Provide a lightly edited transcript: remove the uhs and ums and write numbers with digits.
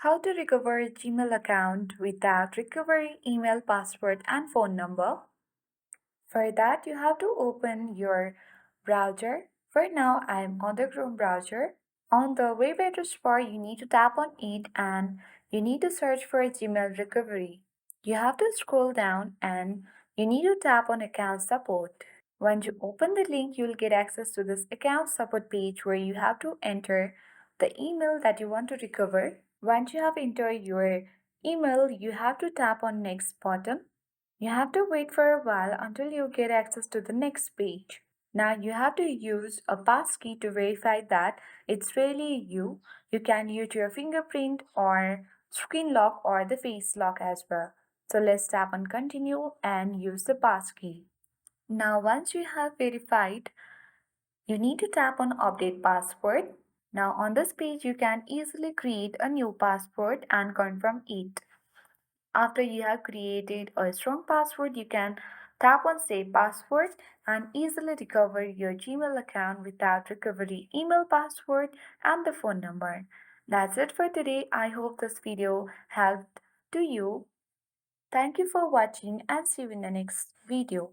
How to recover a Gmail account without recovery email, password, and phone number. For that, you have to open your browser. For now, I am on the Chrome browser. On the web address bar, you need to tap on it and you need to search for Gmail recovery. You have to scroll down and you need to tap on account support. Once you open the link, you'll get access to this account support page where you have to enter the email that you want to recover. Once you have entered your email, you have to tap on next button. You have to wait for a while until you get access to the next page. Now you have to use a passkey to verify that it's really you. You can use your fingerprint or screen lock or the face lock as well. So let's tap on continue and use the passkey. Now once you have verified, you need to tap on update password. Now on this page you can easily create a new password and confirm it. After you have created a strong password, you can tap on Save Password and easily recover your Gmail account without recovery email password and the phone number. That's it for today. I hope this video helped to you. Thank you for watching and see you in the next video.